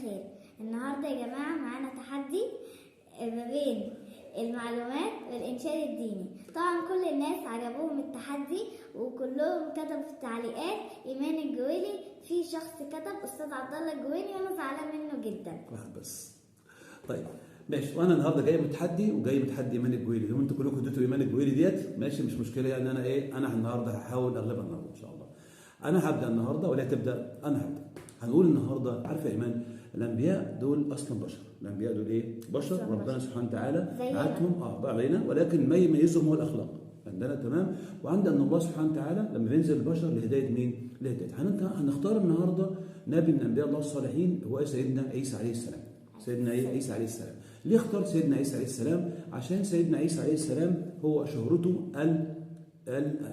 الخير. النهارده يا جماعه معانا تحدي ما بين المعلومات والإنشاد الديني. طبعا كل الناس عجبوهم التحدي وكلهم كتبوا في التعليقات إيمان الجويلي. في شخص كتب أستاذ عبد الله الجويلي وأنا زعلان منه جدا. واحد بس. طيب ماشي، وانا النهارده جاي متحدي وجاي متحدي ايمان الجويلي. انتوا كلكم اديتوا ايمان الجويلي ديت، ماشي مش مشكله. يعني انا النهارده هحاول اغلبها النهارده ان شاء الله. انا هبدا النهارده ولا تبدا؟ انا هبدا. هنقول النهارده، عارفه يا ايمان الانبياء دول اصلا بشر. الانبياء دول ايه؟ بشر. ربنا سبحانه وتعالى بعتهم علينا، ولكن ما يميزهم هو الاخلاق عندنا. تمام. وعند ان الله سبحانه وتعالى لما بينزل البشر لهدايه مين؟ لهدايه. هنختار النهارده نبي من انبياء الله الصالحين، هو سيدنا عيسى عليه السلام. سيدنا عيسى عليه السلام. ليه اخترت سيدنا عيسى عليه السلام؟ عشان سيدنا عيسى عليه السلام هو شهرته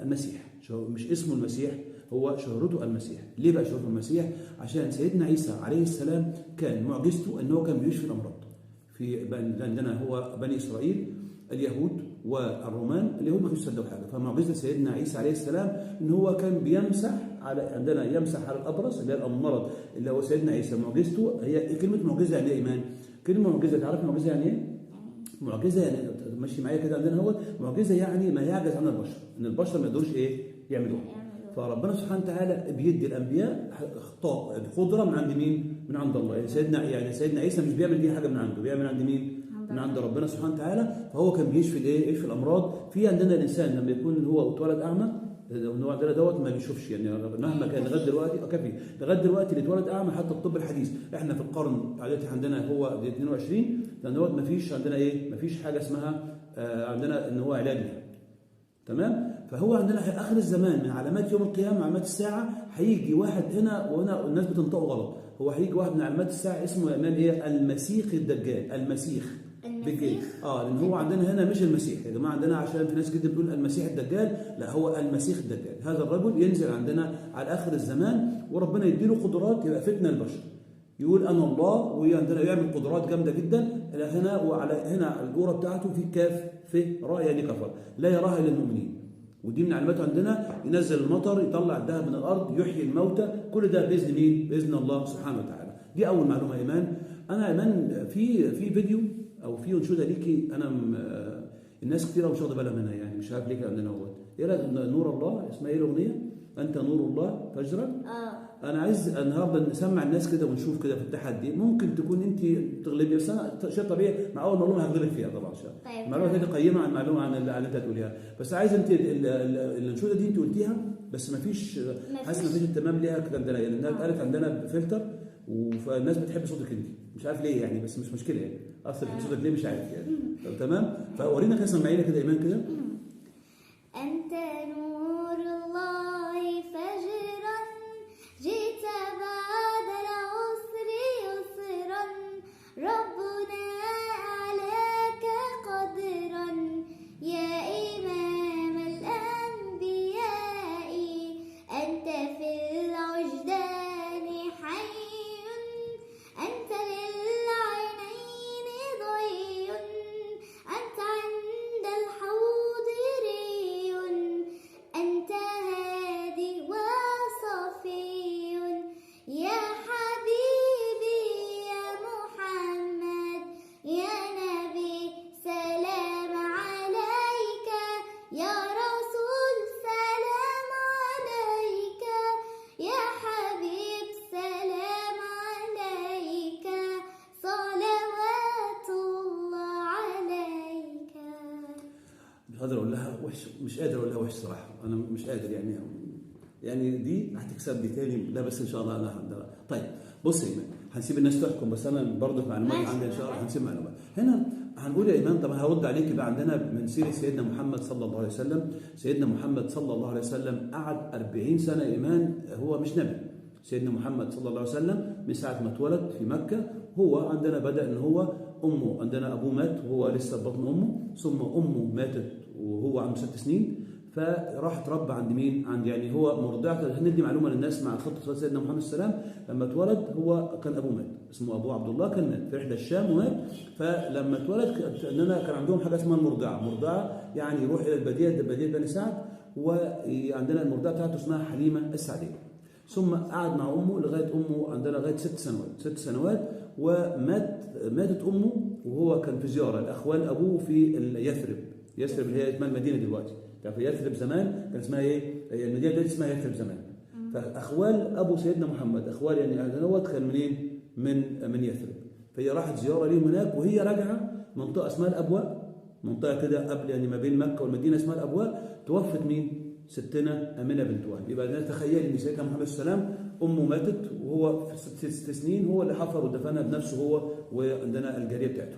المسيح. مش اسمه المسيح، هو شهرته المسيح. ليه بقى شهرته المسيح؟ عشان سيدنا عيسى عليه السلام كان معجزته ان هو كان بيشفي الامراض. عندنا هو بني اسرائيل اليهود والرومان اللي هم ما كانوش يصدقوا حاجه، فمعجزه سيدنا عيسى عليه السلام ان هو كان بيمسح عندنا يمسح على الابرص اللي هي المرض اللي هو سيدنا عيسى. معجزته هي كلمه معجزه يعني ايه ايمان؟ كلمه معجزه، تعرف معجزه يعني ايه؟ معجزه يعني ماشي معايا كده عندنا هو معجزه يعني ما يعجز عنها البشر، ان البشر ما يقدروش ايه؟ يعملوها. فربنا سبحانه وتعالى بيدي الانبياء قدره من عند مين؟ من عند الله. يعني سيدنا عيسى مش بيعمل دي حاجه من عنده، بيعمل عند مين؟ من عند ربنا سبحانه وتعالى. فهو كان بيشفي الايه؟ يشفي الامراض. في عندنا الانسان لما يكون هو اتولد اعمى، النوع ده دوت ما بيشوفش، يعني مهما كان لغايه دلوقتي كافي. لغايه دلوقتي اللي اتولد اعمى حتى الطب الحديث، احنا في القرن دلوقتي عندنا هو 22 لان دوت ما فيش عندنا ايه؟ ما فيش حاجه اسمها عندنا ان هو علاج لها. تمام. فهو عندنا اخر الزمان من علامات يوم القيامه، علامات الساعه، هيجي واحد هنا وهنا الناس بتنطقه غلط. هو هيجي واحد من علامات الساعه اسمه امام ايه؟ المسيح الدجال. المسيح لان هو عندنا هنا مش المسيح يا جماعه. عندنا عشان في ناس كده بتقول المسيح الدجال، لا هو المسيح الدجال. هذا الرجل ينزل عندنا على اخر الزمان وربنا يديله قدرات يبقى فتنه البشر. يقول انا الله، وعندنا يعمل قدرات جامده جدا. هنا وعلى هنا الجوره بتاعته في كاف في راء يعني كفر، لا يراها الا المؤمنين. ودي من علاماته عندنا. ينزل المطر، يطلع الذهب من الارض، يحيي الموتى، كل ده باذن مين؟ باذن الله سبحانه وتعالى. دي اول معلومه يا ايمان. انا ايمان في فيديو او في انشوده ليكي، انا الناس كتير مش واخده بالها منها، يعني مش عارف ليه عندنا هو ايه نور الله. اسمها ايه الاغنيه؟ انت نور الله فجرا. انا عايز النهارده نسمع الناس كده ونشوف كده في التحدي. ممكن تكون انت تغلبي، بس انا شيء طبيعي مع اول معلومه هغلبك فيها طبعا. طيب المعلومه دي قيمه عن المعلومه عن اللي انت هتقوليها. بس عايز انت الانشوده دي انت قلتيها بس ما فيش حاسس ما فيش اهتمام ليها كده عندنا، لانها اتقالت عندنا فلتر فالناس بتحب صوتك انت، مش عارف ليه يعني، بس مش مشكله يعني. اصلا صوتك ليه مش عارف يعني. تمام. فورينا كده، سمعينا كده ايمان كده. انت نور الله فجرا جئت بعد العسر يسرا ربنا أعلاك قدرا يا إمام الأنبياء أنت في الوجدان حي أنت للعينين ضي أنت عند الحوض ري أنت هادي وصفي يا حبيبي يا محمد يا نبي سلام عليك يا رسول سلام عليك يا حبيب سلام عليك صلوات الله عليك. مش قادر اقول لها وحش، مش قادر اقول لها وحش صراحه. انا مش قادر يعني دي هتكسب دي تاني. لا بس ان شاء الله انا طيب بص يا ايمان، هنسيب الناس تحكم بس انا برضه في معلومات عندي ان شاء الله هنسيب معلومات. هنا هنقول يا ايمان، طبعا هرد عليك بقى. عندنا من سيره سيدنا محمد صلى الله عليه وسلم. سيدنا محمد صلى الله عليه وسلم قعد 40 سنه يا ايمان هو مش نبي. سيدنا محمد صلى الله عليه وسلم من ساعه ما اتولد في مكه هو عندنا بدا ان هو امه عندنا ابوه مات وهو لسه في بطن امه، ثم امه ماتت وهو عنده 6 سنين، فراح اتربى عند مين؟ عند يعني هو مرضعه. ندي معلومه للناس مع خطه سيدنا محمد صلى الله عليه وسلم. لما اتولد هو كان ابوه مات، اسمه ابو عبد الله، كان مات في رحله الشام ومات. فلما اتولد اننا كان عندهم حاجه اسمها المرضعه يعني يروح الى الباديه بني سعد، وعندنا المرضعه بتاعته اسمها حليمه السعديه. ثم قعد مع امه لغايه امه عندنا لغايه 6 سنوات. ماتت امه وهو كان في زياره لاخوال ابوه في يثرب اللي هي اسمها المدينه دلوقتي. تعرف يثرب زمان كان اسمها ايه؟ المدينه دلوقتي اسمها يثرب زمان. فاخوال ابو سيدنا محمد اخوال يعني دوت كان منين؟ من يثرب. فهي راحت زياره ليهم هناك، وهي راجعه منطقه اسمها الابواء، منطقه كده قبل يعني ما بين مكه والمدينه اسمها الابواء. توفت مين؟ ستنا امنه بنت وهب. يبقى تخيل ان سيدنا محمد صلى الله عليه وسلم امه ماتت وهو في 6 سنين، هو اللي حفر ودفنها بنفسه هو وعندنا الجاريه بتاعته.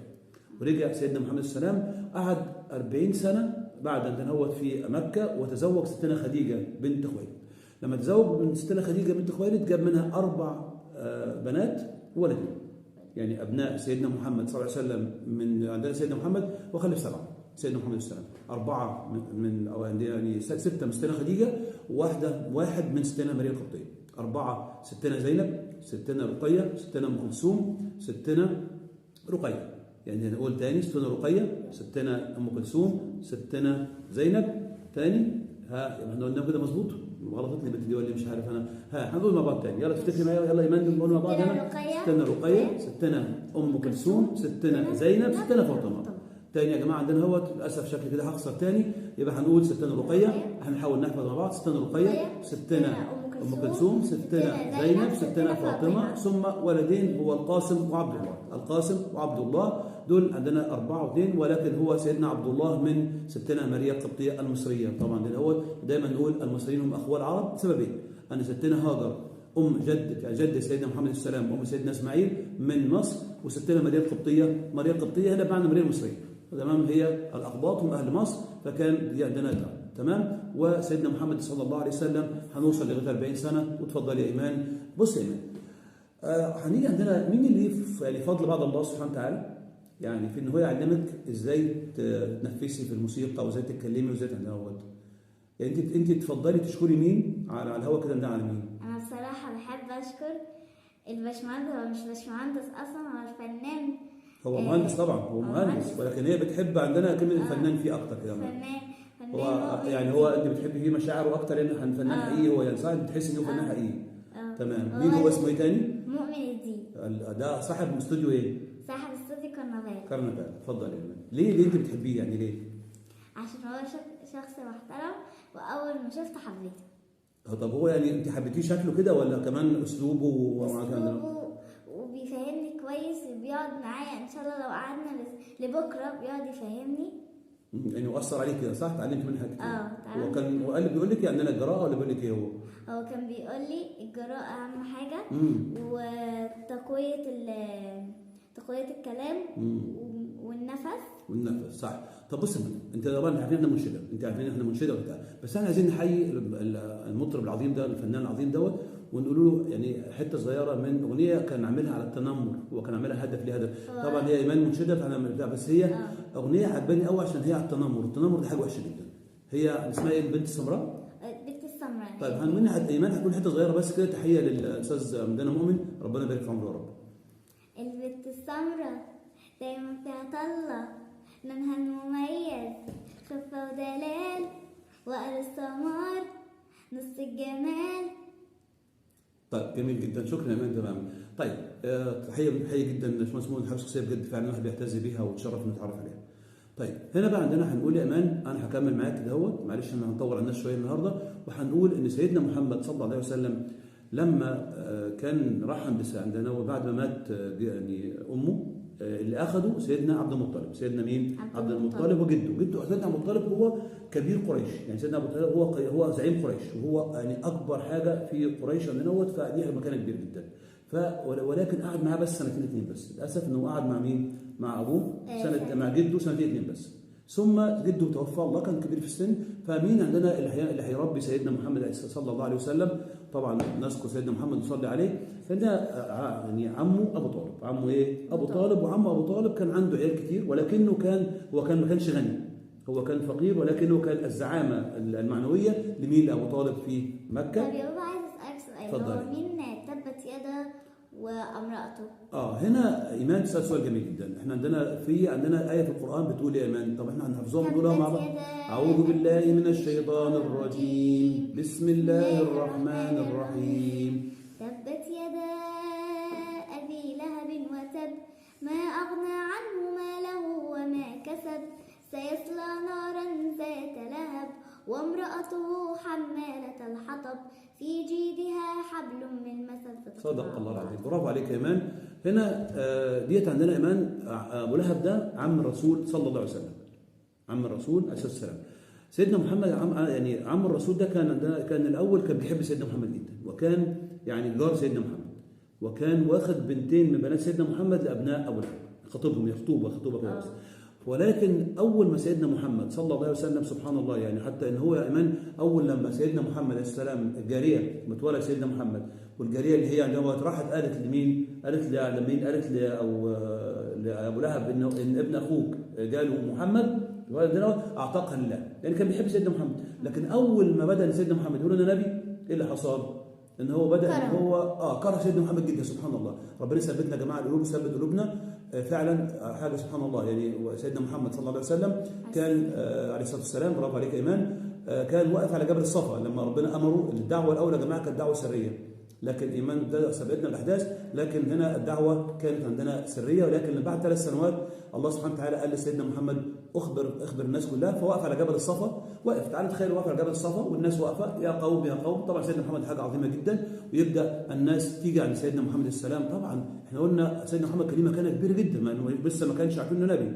ورجع سيدنا محمد صلى الله عليه وسلم قعد 40 سنه بعد ان هو في مكه، وتزوج ستنا خديجه بنت خويلد. لما تزوج من ستنا خديجه بنت خويلد جاب منها 4 بنات وولدين، يعني ابناء سيدنا محمد صلى الله عليه وسلم من عندنا سيدنا محمد وخلف 7 سيدنا محمد صلى الله عليه وسلم، 4 من أو يعني 6 من ستنا خديجه، واحد من ستنا مريم القبطيه، 4 ستنا زينب، ستنا رقيه، ستنا ام كلثوم، ستنا رقيه. يعني هنقول تاني: ستنا رقيه، ستنا ام كلثوم، ستنا زينب. تاني ها احنا قلنا كده مظبوط؟ غلطت لي بنتي ولا مش عارف انا. هنقول مع بعض تاني، يلا افتكري معايا، يلا ايمان نقول مع بعض هنا: ستنا رقيه، ستنا ام كلثوم، ستنا زينب، ستنا فاطمه. تاني يا جماعه عندنا هو للاسف شكل كده هخسر تاني، يبقى هنقول ستنا رقيه، هنحاول نحفظ مع بعض: ستنا رقيه، ستنا ام كلثوم، ستنا زينب، ستنا فاطمه، ثم ولدين هو القاسم وعبد الله. القاسم وعبد الله دول عندنا 4 و2، ولكن هو سيدنا عبد الله من ستنا ماريا القبطيه المصريه. طبعا هو دايما نقول المصريين هم اخوال العرب سببين: ان ستنا هاجر جد سيدنا محمد صلى الله عليه وسلم وام سيدنا اسماعيل من مصر، وستنا ماريا القبطيه هنا بمعنى ماريا المصريه، تمام؟ هي الاقباط هم اهل مصر، فكان دي عندنا ده تمام. وسيدنا محمد صلى الله عليه وسلم هنوصل لغايه 40 سنه. وتفضل يا ايمان. بص يا ايمان، هنيجي عندنا مين اللي يعني فضل بعد الله سبحانه وتعالى يعني في ان هو يعلمك ازاي تنفسي في الموسيقى وازاي تتكلمي وازاي تعملي. يعني انت تفضلي تشكري مين على الهوا كده؟ على مين؟ انا بصراحه بحب اشكر الباشمهندس. هو مش باشمهندس اصلا، هو الفنان. هو مهندس طبعا، هو مهندس، ولكن هي بتحب عندنا كلمه الفنان فيه اكتر كده. فنان هو يعني هو انت بتحبي فيه مشاعره اكتر لانه فنان حقيقي. هو يعني صح بتحسي انه فنان حقيقي. تمام. مين هو اسمه ايه تاني؟ مؤمن الدين. ده صاحب استوديو ايه؟ صاحب استوديو كرنفال. اتفضل يا ايمان. ليه انت بتحبيه يعني ليه؟ عشان هو شخص محترم، واول ما شفته حبيته. طب هو يعني انت حبيتيه شكله كده ولا كمان اسلوبه وبيفهمني كويس، وبيقعد معايا ان شاء الله لو قعدنا لبكره بيقعد يفهمني. يعني واثر عليك كده صح؟ اتعلمت منها كتير. اتعلمت. هو كان وقال بيقول لك يعني انا الجراءه ولا بيقول لك ايه؟ هو كان بيقول لي الجراءه اهم حاجه، تقويه الكلام والنفس صح. طب بص انت طبعا عارفين احنا منشده، انت عارفين احنا منشده وبتاع، بس احنا عايزين نحيي المطرب العظيم ده، الفنان العظيم دوت، ونقول له يعني حته صغيره من اغنيه كان عاملها على التنمر، هو كان عاملها هدف ليه هدف. طبعا هي ايمان منشده فانا بس هي اغنيه عجباني قوي عشان هي على التنمر دي حاجه وحشه جدا. هي اسمها ايه؟ البنت السمراء. طيب ايمان هتكون حته صغيره بس كده تحيه للاستاذ عندنا مؤمن، ربنا يبارك في عمره يا رب. البنت السمراء دايما بتعطلة، لونها المميز خفة ودلال، وقال السمار نص الجمال. طيب جميل جدا، شكرا يا ايمان. تمام. طيب تحيه جدا لباشمهندس مؤمن، حاجه شخصيه بجد فعلا الواحد بيعتز بيها ويتشرف انه يتعرف عليها. طيب هنا بقى عندنا هنقول يا ايمان، انا هكمل معاك كده معلش انا هنطول على الناس شويه النهارده، وهنقول ان سيدنا محمد صلى الله عليه وسلم لما كان راح عندنا وبعد ما مات يعني امه اللي اخذه سيدنا عبد المطلب. سيدنا مين؟ عبد المطلب وجده سيدنا عبد المطلب هو كبير قريش، يعني سيدنا عبد المطلب هو زعيم قريش، وهو يعني اكبر حاجه في قريش عندنا، فدي مكانه كبير جدا. ولكن قعد معاه بس 2 بس، للاسف انه قعد مع مين؟ مع ابوه مع جده 2 بس، ثم جده توفى، الله كان كبير في السن. فمين عندنا اللي هيربي سيدنا محمد صلى الله عليه وسلم؟ طبعا نذكر سيدنا محمد نصلي عليه. فده يعني عمه ابو طالب. عمه ايه؟ ابو طالب. وعمه ابو طالب كان عنده عيال كتير، ولكنه ما كانش غني، هو كان فقير، ولكنه كان الزعامه المعنويه لمين؟ لابو طالب في مكه. طب يابا عايز اسالك سؤال، هو مين تبت يدا وامرأته. هنا ايمان تسال سؤال جميل جدا. احنا عندنا ايه في القران بتقول يا ايمان، طب احنا هنحفظوها ونقولها مع بعض. اعوذ بالله من الشيطان الرجيم، بسم الله الرحمن الرحيم. تبت يدا ابي لهب وتب، ما اغنى عنه ماله وما كسب، سيصلى نارا ذات لهب، وامرأته حمالة الحطب، في جيدها حبل من مسد. صدق الله العظيم. برافو عليك يا ايمان. هنا ديت عندنا ايمان ابو لهب ده عم الرسول صلى الله عليه وسلم، عم الرسول عليه الصلاه والسلام. سيدنا محمد عم الرسول ده كان الاول كان بيحب سيدنا محمد جدا، وكان يعني جار سيدنا محمد، وكان واخد بنتين من بنات سيدنا محمد لابناء ابو لهب، خطيبهم خطوبه كده. ولكن اول ما سيدنا محمد صلى الله عليه وسلم سبحان الله، يعني حتى ان هو ايمان اول لما سيدنا محمد عليه السلام الجاريه متولد سيدنا محمد، والجاريه اللي هي عندما راحت قالت لمين؟ قالت لابو لهب ان ابن اخوك جاله محمد اعتقها لله، يعني كان بيحب سيدنا محمد. لكن اول ما بدا سيدنا محمد يقول انا نبي، ايه اللي حصل؟ ان هو بدا ان هو كره سيدنا محمد جدا. سبحان الله، ربنا يثبتنا يا جماعه القلوب، يثبت قلوبنا فعلا. حاجه سبحان الله، يعني سيدنا محمد صلى الله عليه وسلم كان عليه الصلاه والسلام، برافو عليك ايمان، كان واقف على جبل الصفا لما ربنا امره. الدعوه الاولى يا جماعه كانت دعوه سريه، لكن ايمان ده سبقتنا الاحداث، لكن هنا الدعوه كانت عندنا سريه. ولكن بعد 3 سنوات الله سبحانه وتعالى قال لسيدنا محمد اخبر الناس كلها، فوقف على جبل الصفا. واقف، تعالى تخيل واقف على جبل الصفا والناس واقفه، يا قوم يا قوم. طبعا سيدنا محمد حاجه عظيمه جدا، ويبدا الناس تيجي عند سيدنا محمد السلام. طبعا احنا قلنا سيدنا محمد كان ليه مكانه كبيره جدا، ما انه لسه ما كانش عارفين انه نبي.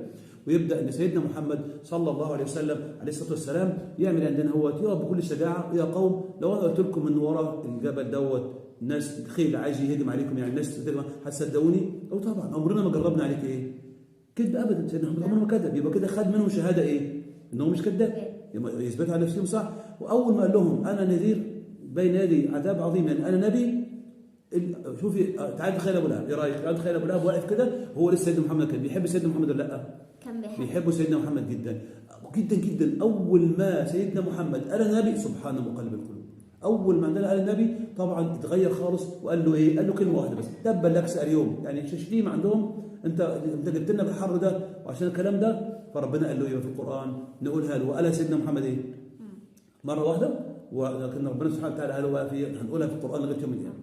ويبدا ان سيدنا محمد صلى الله عليه وسلم عليه الصلاه والسلام يعمل عندنا هو يقف بكل شجاعه، يا قوم لو انا قلت لكم من وراء الجبل دوت الناس خيل عايز يهجم عليكم، يعني الناس هتصدقوني؟ او طبعا عمرنا ما جربنا عليك ايه؟ كذب ابدا. سيدنا محمد عمره ما كذب، يبقى كده خد منهم شهاده ايه؟ انه مش كذاب، يثبت على نفسهم صح. واول ما قال لهم انا نذير بين يدي عذاب عظيم، يعني انا نبي. شوفي تعالى تخيل ابو لهب، ايه رايك؟ تعالى تخيل ابو لهب واقف كده، هو لسه سيدنا محمد كان بيحب سيدنا محمد ولا لا؟ كان بيحب سيدنا محمد جدا جدا جدا. اول ما سيدنا محمد قال النبي سبحان مقلب القلوب، اول ما عندنا قال النبي طبعا اتغير خالص، وقال له ايه؟ قال له كلمه واحده بس، تبا لك سأل يوم. يعني شتيمه عندهم، انت جبت لنا بالحر ده وعشان الكلام ده. فربنا قال له ايه في القران؟ نقولها له. وقالها سيدنا محمد ايه؟ مره واحده. ولكن ربنا سبحانه وتعالى قالوا بقى هنقولها في القران لغايه يوم القيامه.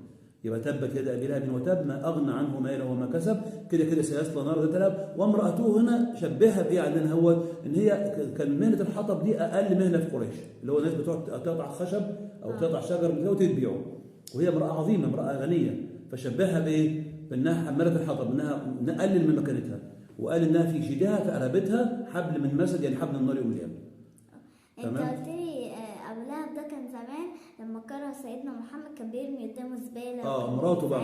يبقى تبت يد ابي لهب وتب، ما اغنى عنه ماله وما كسب، كده سيصلى نار ذات لهب. وامراته هنا شبهها بايه عندنا؟ هو ان هي كان مهنه الحطب دي اقل مهنه في قريش، اللي هو الناس بتقعد تقطع خشب او تقطع شجر وتبيعه، وهي امراه عظيمه، امراه غنيه. فشبهها بايه؟ بانها حماله الحطب، انها نقلل من مكانتها. وقال انها في جيدها في رقبتها حبل من مسد، يعني حبل النار يوم القيامه. انت قلت لي ابو لهب ده كان زمان لما كره سيدنا محمد كان بيرمي قدامه زباله.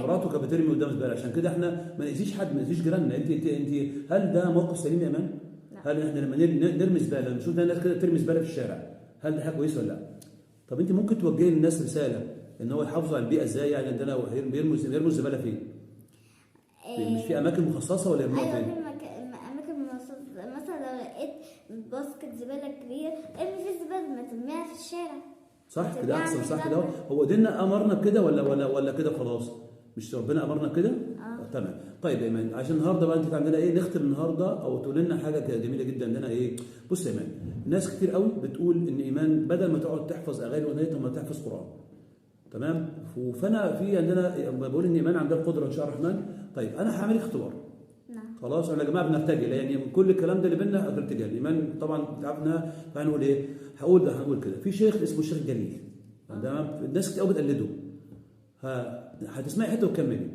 مراته كانت بترمي قدام زباله. عشان كده احنا ما نأذيش حد، ما نأذيش جيراننا. انت هل ده موقف سليم يا امان؟ لا. هل احنا لما نرمي زباله نشوف الناس كده ترمي زباله في الشارع، هل ده حاجه كويسه ولا لا؟ طب انت ممكن توجهي للناس رساله ان هو يحافظوا على البيئه ازاي؟ يعني عندنا بيرموا الزباله فين؟ مش في اماكن مخصصه ولا يرموها فين؟ اماكن مخصصه. مثلا لو لقيت باسكت زباله كبير ارمي فيه الزباله، ما ترميها في الشارع. صح كده احسن، صح كده. هو ديننا امرنا بكده ولا كده خلاص؟ مش ربنا امرنا بكده؟ تمام. طيب يا ايمان، عشان النهارده بقى انت عندنا ايه؟ نختم النهارده او تقول لنا حاجه كده جميله جدا عندنا ايه؟ بص يا ايمان، ناس كتير قوي بتقول ان ايمان بدل ما تقعد تحفظ اغاني واغنيه طب ما تحفظ قران. تمام؟ فانا في عندنا بقول ان ايمان عندها القدره ان شاء الله الرحمن. طيب انا هعمل اختبار. خلاص احنا يا جماعه بنرتجل، يعني كل الكلام ده اللي بينا ارتجال. ايمان طبعا تعبنا، فهنقول ايه؟ هقول كده. في شيخ اسمه الشيخ جليل، تمام؟ الناس كتير قوي بتقلده. هتسمعي حته وتكملي.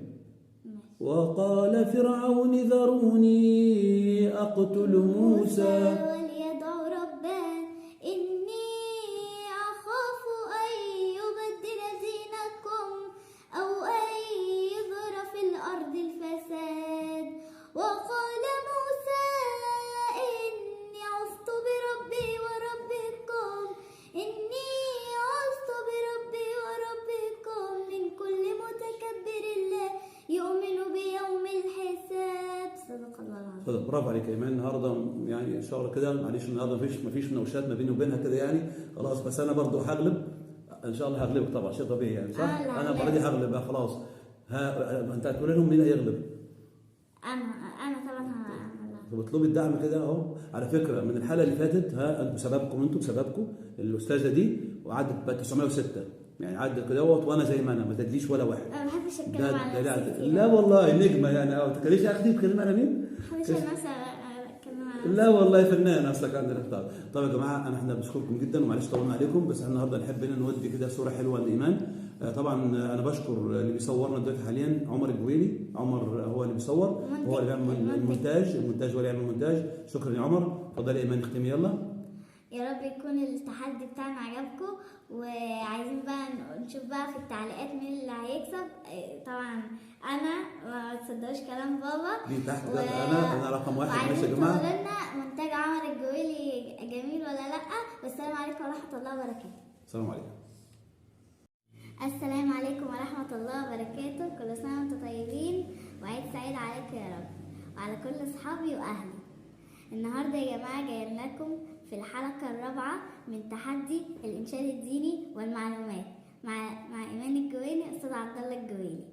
وقال فرعون ذروني اقتل موسى وليدع ربه اني اخاف ان يبدل دينكم او ان يظهر في الارض الفساد. وقال موسى اني عصت بربي وربكم، اني عصت بربي وربكم من كل متكبر لا يؤمن بيوم الحساب. صدق الله العظيم. صدق. برافو عليك يا ايمان. النهارده يعني ان شاء الله كده، معلش النهارده مفيش مناوشات ما بيني وبينها كده يعني خلاص. بس انا برضو هغلب ان شاء الله، هغلبك طبعا، شيء طبيعي يعني صح. انا المره دي هغلب بقى خلاص. ها انت هتقول لهم مين هيغلب؟ انا طبعا هعملها. بطلب الدعم كده اهو. على فكره من الحلقه اللي فاتت ها انتوا بسببكم الاستاذه دي وعدت بقى 906 يعني عدت كده وانا زي ما انا ما تدليش ولا واحد. انا ما بحبش اتكلم عن نفسي. لا والله نجمه يعني ما تخليش اخدي بكلمه انا مين؟ ما بحبش اتكلم عن لا والله فنان اصلك عندنا اختار. طيب يا جماعه احنا بنشكركم جدا ومعلش طولنا عليكم بس احنا النهارده نحب نودي كده صوره حلوه للايمان. طبعا انا بشكر اللي بيصورنا دلوقتي حاليا عمر الجويلي. عمر هو اللي بيصور هو اللي بيعمل المونتاج هو اللي يعمل المونتاج. شكرا يا عمر. اتفضلي يا ايمان اختمي يلا. يا رب يكون التحدي بتاعنا عجبكم وعايزين بقى نشوف بقى في التعليقات مين اللي هيكسب. طبعا انا ما تصدقوش كلام بابا دي تحت انا رقم واحد. ماشي يا جماعه. وعايزين لنا منتج عمر الجويلي جميل ولا لا. والسلام عليكم ورحمه الله وبركاته. السلام عليكم. السلام عليكم ورحمه الله وبركاته. كل سنه وانتم طيبين وعيد سعيد عليكم يا رب وعلى كل اصحابي واهلي. النهارده يا جماعه جايين لكم في الحلقة الرابعة من تحدي الإنشاد الديني والمعلومات مع إيمان الجويلي أستاذ عبد الله الجويلي.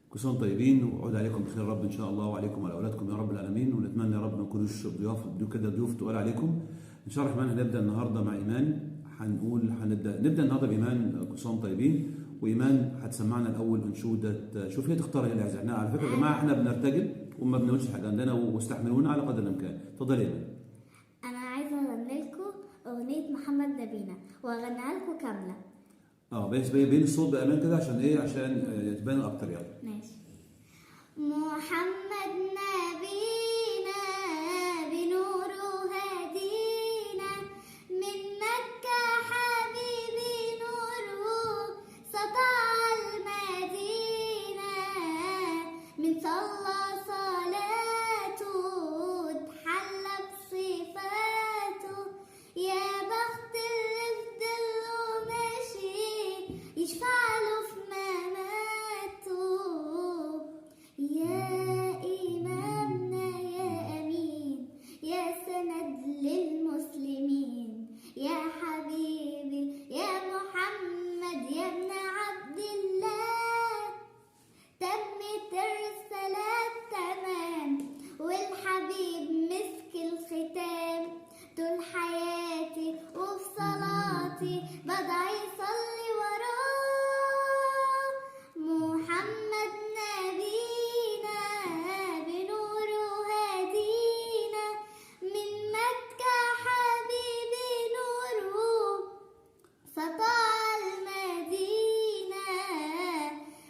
كل سنة طيبين وعود عليكم بخير رب إن شاء الله وعليكم وعلى أولادكم يا رب العالمين. ونتمنى يا رب ما نكونوش ضيوف تقال عليكم. إن شاء الله الرحمن هنبدأ النهارده مع إيمان. نبدأ النهارده بإيمان. كل سنة طيبين. وإيمان هتسمعنا الأول أنشودة. شوف هي تختار هي اللي عايزاها. على فكرة يا جماعة إحنا بنرتجل وما بنقولش حاجة عندنا واستحملونا على قدر الإمكان. اتفضلي يا إيمان. أغنية محمد نبينا وأغنيها لكم كاملة. بس بين الصوت بأمان كده عشان إيه؟ عشان تبان أكتر يلا. ماشي. محمد نبينا بنوره هدينا من مكة حبيبي نوره سطع المدينة من صلى صلاته اتحلى بصفاته يا بخت اللي في ضله ماشي يشفعله في مماته يا إمامنا يا أمين يا سند للمسلمين يا حبيبي يا محمد يا ابن عبد الله تمت الرسالة تمام والحبيب مسك الختام طول حياتي وفي صلاتي بدعي صلي وراه محمد نبينا بنوره هدينا من مكة حبيبي نوره سطع المدينة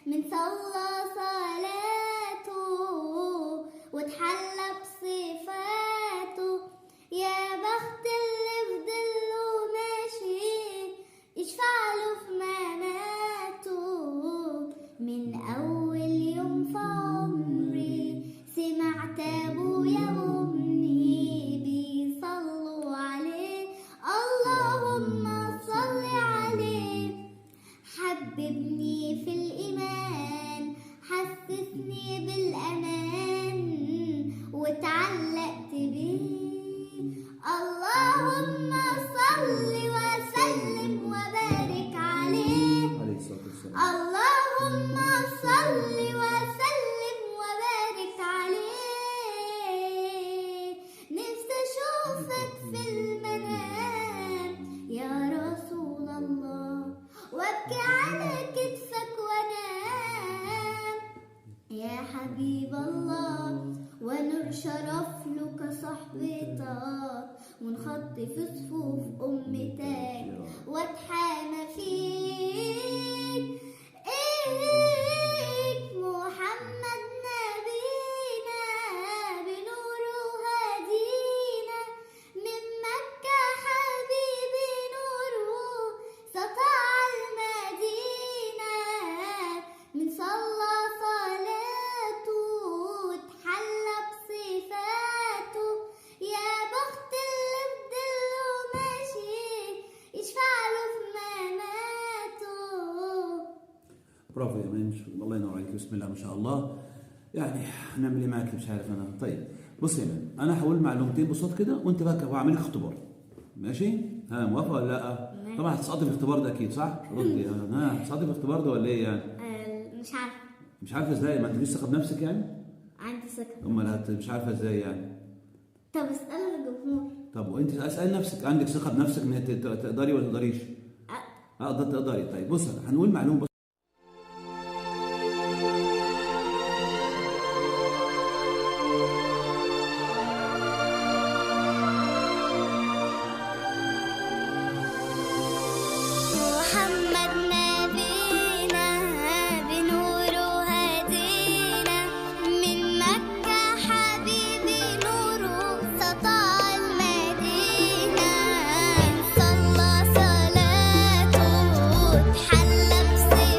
من صلى صلاته واتحلى بصفاته يا بخت اللي في ضله ماشي يشفعله في مماته من أول يوم في عمري سمعت أبويا وأمي بيصلوا عليه اللهم صل عليه حببني في الإيمان حسسني بالأمان واتعلقت بيه اللهم صل وسلم وبارك عليه اللهم صل وسلم وبارك عليه نفسي اشوفك في المنام يا رسول الله وابكي على كتفك وانام يا حبيب الله ونور شرف لك صحبتك ونخط في صفوف أمتك واتحامى فيك محمد نبينا بنوره هدينا من مكة حبيبي نوره سطع المدينة من صلى صلاته اتحلى بصفاته يا بخت اللي في ضله ماشي يشفعله في مماته. برافو يا ايمان الله ينور عليك. بسم الله ما شاء الله. يعني هنعمل ايه معاك مش عارف انا. طيب بص يا ايمان انا هقول معلومتين بصوت كده وانت بقى هعمل لك اختبار. ماشي؟ موافقه ولا لا؟ طبعا هتسقطي في الاختبار ده اكيد صح؟ ردي هتسقطي في الاختبار ده ولا ايه يعني؟ مش عارفه. مش عارفه ازاي؟ ما عندكيش ثقه بنفسك يعني؟ عندي ثقة. امال مش عارفه ازاي يعني؟ طب اسألوا الجمهور. طب وانت اسال نفسك، عندك ثقه بنفسك ان تقدري ولا تقدريش؟ اقدر تقدري. طيب بص هنقول معلومه بس. محمد نبينا بنوره هدينا، من مكة حبيبي نوره سطع المدينة، من صلى صلاته اتحلى بصفاته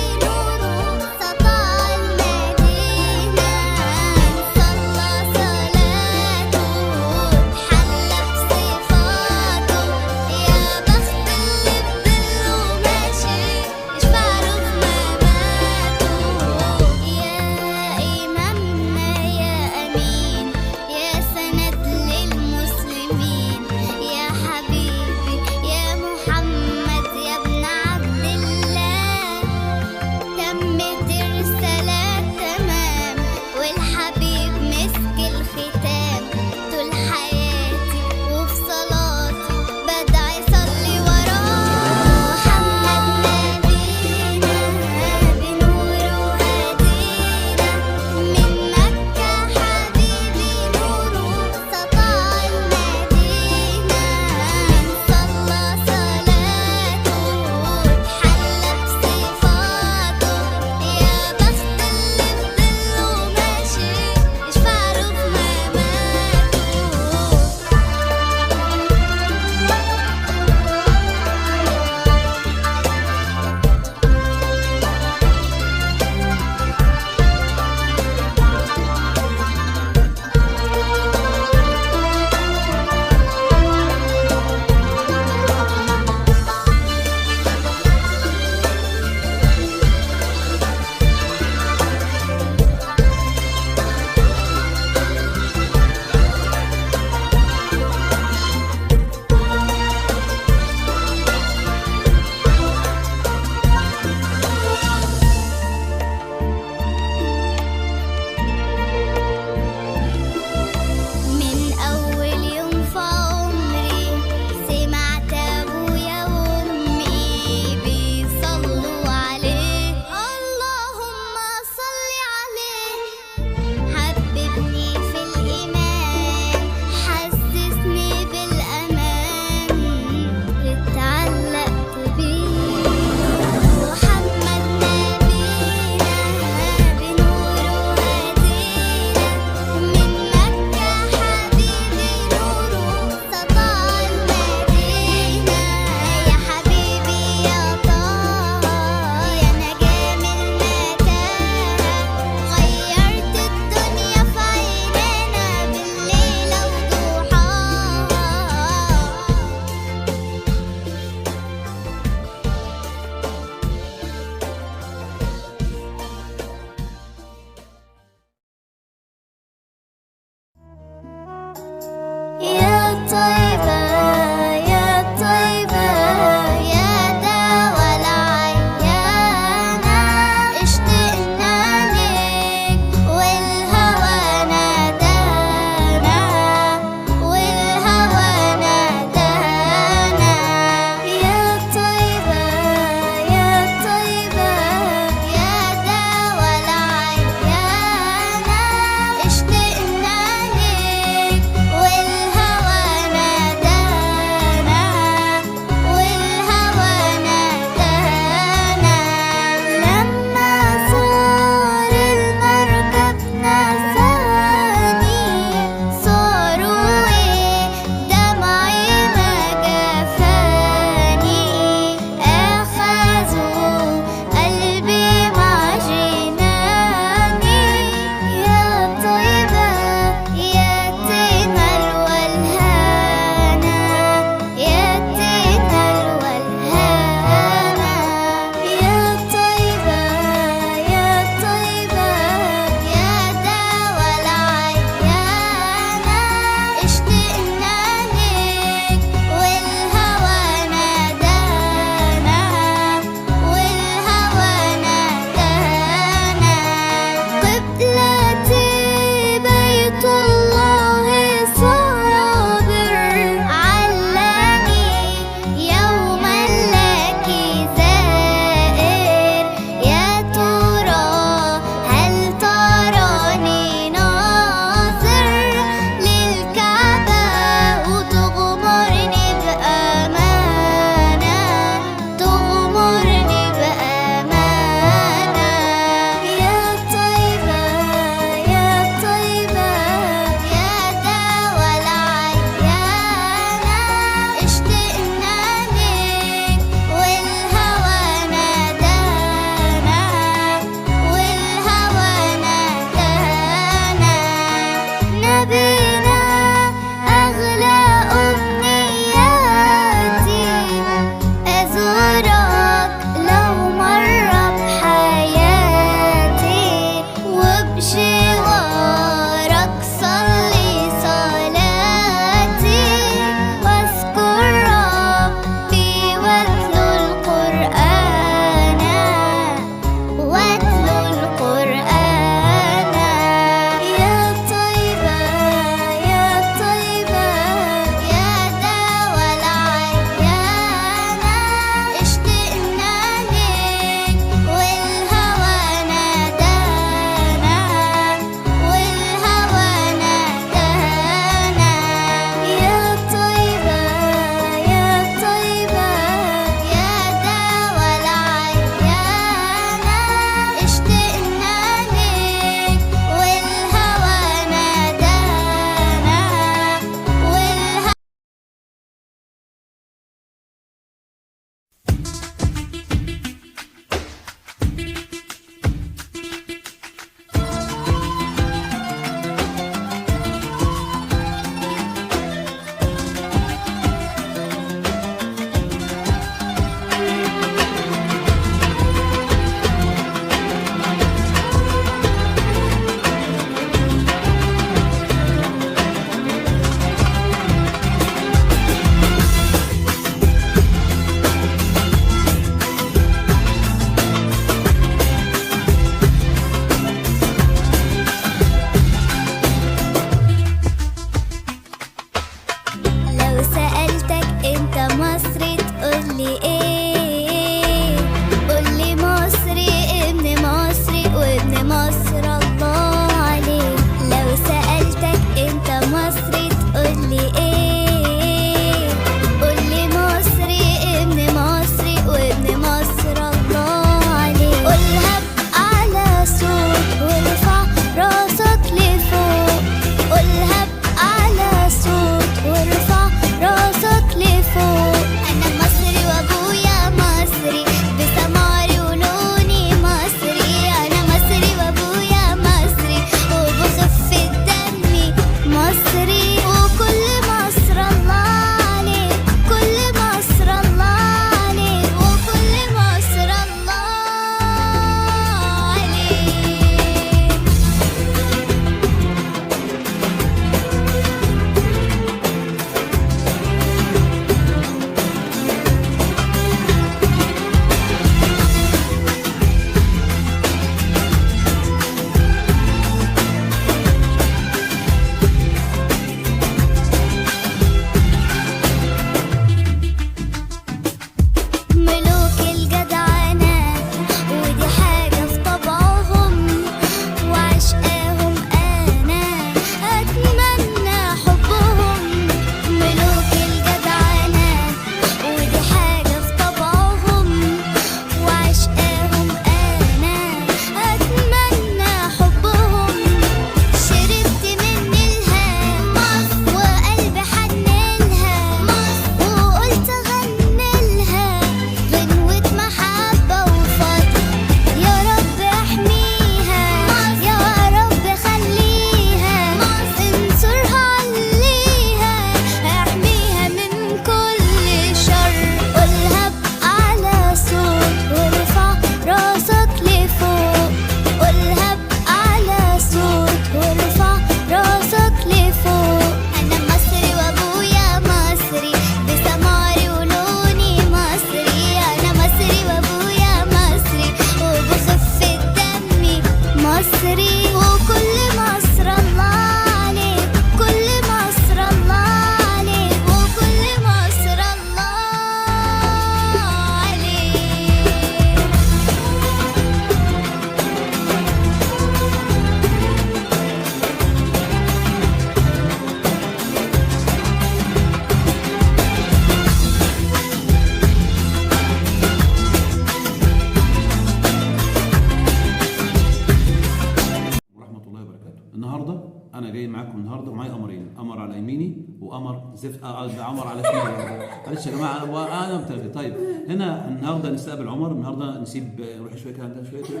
قمر زفت ده عمر على شمال. معلش يا جماعه انا متابع. طيب هنا النهارده نستقبل عمر، النهارده نسيب روح شويه كده عندها شويه كده،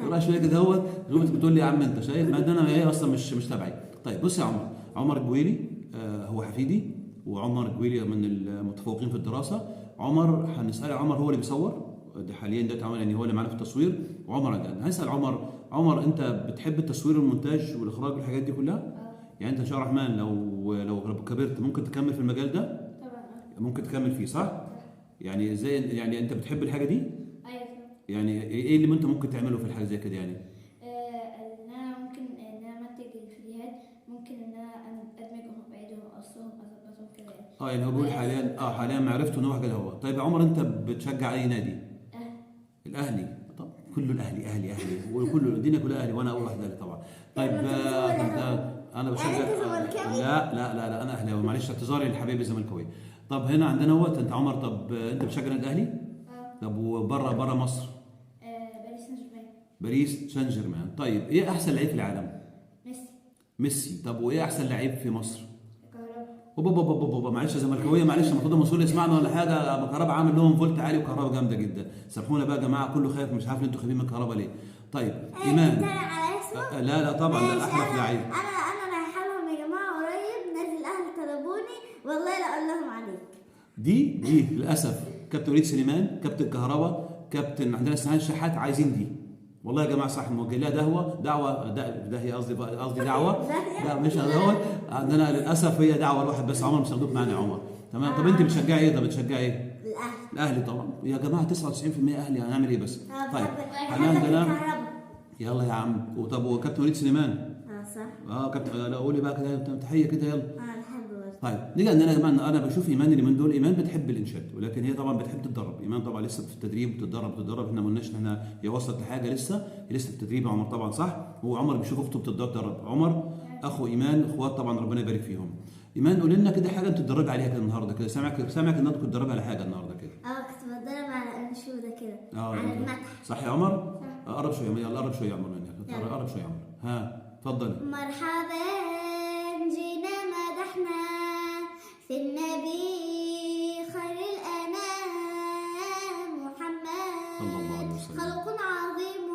روح شويه كده اهوت. بتقول لي يا عم انت شايف ما انا هي اصلا مش تبعي. طيب بص يا عمر، عمر الجويلي هو حفيدي، وعمر الجويلي من المتفوقين في الدراسه. عمر هنسال عمر هو اللي بيصور ده حاليا، ده اتعمل يعني هو اللي معانا في التصوير. وعمر ده هنسال عمر انت بتحب التصوير والمونتاج والاخراج والحاجات دي كلها؟ يعني انت ان شاء الله الرحمن لو كبرت ممكن تكمل في المجال ده؟ طبعا. ممكن تكمل فيه صح؟ يعني زي يعني انت بتحب الحاجه دي؟ ايوه. يعني ايه اللي انت ممكن تعمله في الحاجه زي كده يعني؟ ان انا ممكن ان انا انتج الفيديوهات، ممكن ان انا ادمجهم بايدهم اقصهم اظبطهم كده يعني. يعني هو بيقول حاليا معرفته ان هو كده هو. طيب يا عمر انت بتشجع اي نادي؟ الاهلي. طب كله الاهلي اهلي وكله الدنيا كلها اهلي وانا اول واحد اهلي طبعا. طيب انا بشجع لا انا اهلاوي، معلش اعتذاري لحبايبي الزملكاويه. طب هنا عندنا هوت انت عمر، طب انت بتشجع النادي الاهلي؟ طب وبره مصر؟ باريس سان جيرمان. باريس سان جيرمان. طيب ايه احسن لعيب في العالم؟ ميسي. طب وايه احسن لعيب في مصر؟ كهربا. بابا معلش يا زملكاويه، معلش المفروض المسؤول يسمعنا ولا حاجه. كهربا عامل لهم فولت عالي وكهربا جامده جدا. سامحونا بقى يا جماعه، كله خايف مش عارف انتوا خايفين من كهربا ليه. طيب ايمان لا طبعا لا احرف لعيب. انا رايحه لهم يا جماعه قريب، نادي الاهلي طلبوني والله لا اقول لهم عليك. دي للاسف كابتن وليد سليمان، كابتن كهربا، كابتن عندنا اسماعيل شحات عايزين دي. والله يا جماعه صح، موجه لها دعوه ده هي قصدي دعوه. لا مش دعوه عندنا للاسف، هي دعوه الواحد بس. عمر مش هاخدوك معانا يا عمر. تمام. طب انت بتشجعي ايه؟ الاهلي طبعا يا جماعه 99% اهلي، هنعمل ايه بس؟ طيب هنعمل يلا يا عم. طب وكابتن وليد سليمان؟ صح. كابتن قولي بقى كده تحيه كده يلا. بحبه. طيب نيجي عندنا يا جماعه، انا بشوف ايمان اللي من دول، ايمان بتحب الانشاد ولكن هي طبعا بتحب تتدرب. ايمان طبعا لسه في التدريب، بتتدرب. احنا ما قلناش ان هي وصلت لحاجه، لسه في التدريب. عمر طبعا صح، هو عمر بيشوف اخته بتتدرب. عمر اخو ايمان اخوات طبعا، ربنا يبارك فيهم. ايمان قولي لنا كده حاجه انت بتتدربي عليها كده النهارده كده. سامعك ان انت كنت بتتدربي على حاجه النهارده كده. كنت بتدرب على انشوده كده، على المدح. صح يا عمر؟ قرب شويه يلا، قرب شويه يا عمر منك، قرب شويه يا عمر. ها اتفضلي. مرحبا جينا مدحنا في النبي خير الأنام محمد صلى الله عليه وسلم. خلق عظيم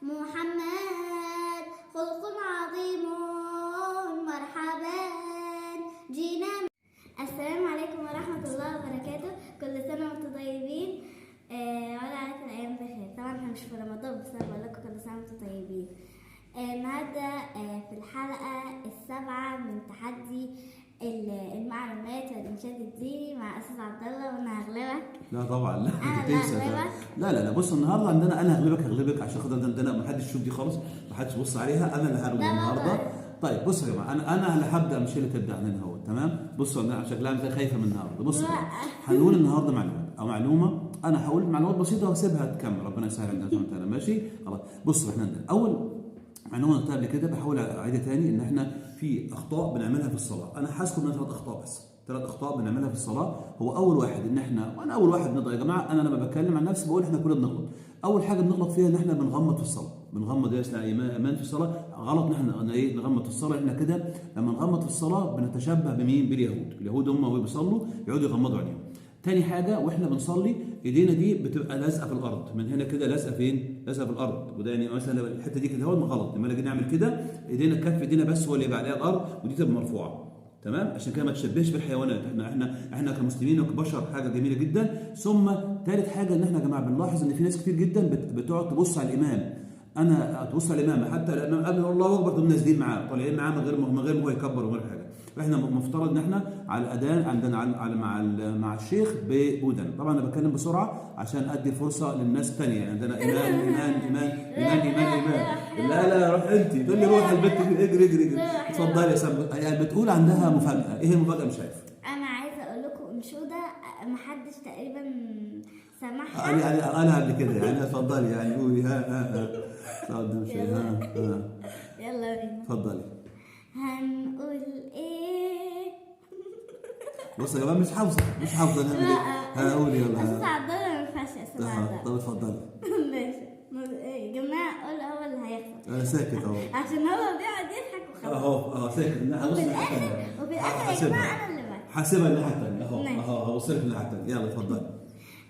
محمد خلق عظيم. مرحبا جينا. السلام عليكم ورحمة الله وبركاته. كل سنة وانتم طيبين. ولا عليكم الأيام بخير. طبعا احنا مش في رمضان بس انا بقول لكم كل سنة وانتم طيبين. النهارده في الحلقة السابعة من تحدي المعلومات والإنشاد الديني مع أستاذ عبد الله، وأنا هغلبك. لا طبعا لا هغلبك. لا بص النهارده عندنا انا هغلبك عشان خاطر عندنا ما حدش يشوف دي خالص، ما حدش يبص عليها، انا اللي هغلب النهارده. طيب بصوا يا جماعه، انا اللي هبدا مش اللي تبدا عندنا اهو. تمام. بصوا انا شكلها زي خايفه من النهارده. بصوا هنقول النهارده معلومه انا هقول معلومات بسيطه واسيبها تكمل، ربنا يسهل علينا سبحانه وتعالى. ماشي خلاص. بصوا احنا عندنا اول معلومه قلتها قبل كده، بحاول اعيدها تاني، ان احنا في اخطاء بنعملها في الصلاه. انا هذكر منها 3 اخطاء بس، 3 اخطاء بنعملها في الصلاه. هو اول واحد ان احنا، وانا اول واحد بنغلط يا جماعه، انا لما بتكلم عن نفسي بقول احنا كلنا بنغلط. اول حاجه بنغلط فيها ان احنا بنغمض في الصلاه، بنغمض يا ايمان في الصلاه. غلط ان احنا نغمض في الصلاه. احنا كده لما نغمض في الصلاه بنتشبه بمين؟ باليهود هم وهو بيصلوا يقعدوا يغمضوا عينيهم. تاني حاجه واحنا بنصلي ايدينا دي بتبقى لازقه في الارض، من هنا كده لازقه فين؟ لازقه في الارض. وده يعني مثلا الحته دي كده هو غلط. لما نيجي نعمل كده ايدينا كف ايدينا بس هو اللي يبقى عليها الارض، ودي تبقى مرفوعه. تمام. عشان كده ما تشبهش بالحيوانات. احنا كمسلمين وكبشر حاجه جميله جدا. ثم ثالث حاجه ان احنا يا جماعه بنلاحظ ان في ناس كتير جدا بتقعد تبص على الامام. انا تبص على الامام، حتى الامام قبل الله اكبر تقوم نازلين معاه طالعين معاه من غير ما هو يكبر ولا حاجه. فاحنا مفترض ان احنا على الاذان عندنا مع الشيخ بودن. طبعا انا بتكلم بسرعه عشان ادي فرصه للناس الثانيه. عندنا ايمان. لا روح انت تقول لي روح البيت اجري. اتفضلي يا سام. يعني بتقول عندها مفاجاه. ايه المفاجاه؟ مش عارف. انا عايزه اقول لكم انشوده محدش تقريبا سمعها. يعني انا قبل كده يعني. اتفضلي يعني قولي. ها اتفضلي. يلا بينا. اتفضلي. هنقول ايه؟ بص يا جماعه مش حافظه نعمل ايه؟ قولي يلا. استاذ عبد الله ما ينفعش اسمع ده. طب اتفضلي. ماشي يا جماعه، قول هو اللي هيخسر. انا ساكت اهو عشان هو بيقعد يضحك وخلاص. اهو ساكت. وفي الآخر يا جماعة أنا اللي بس. حاسبها الناحية التانية اهو ماشي. اهو هوصلك الناحية التانية، يلا اتفضل.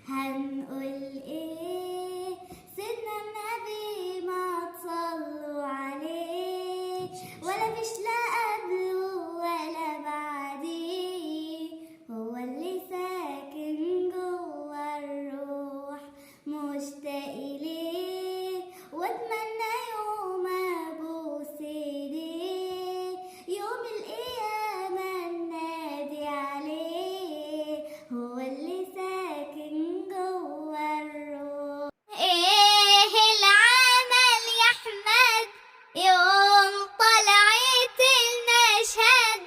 هنقول ايه سيدنا النبي ما تصلوا عليه، ولا فيش لا قبله ولا بعديه، هو اللي ساكن جوا الروح مشتاق ليه، واتمنى يوم ابوس ايديه، يوم القيامة ننادي عليه، هو اللي ساكن جوا الروح. ايه العمل يا احمد يوم طلعت المشهد،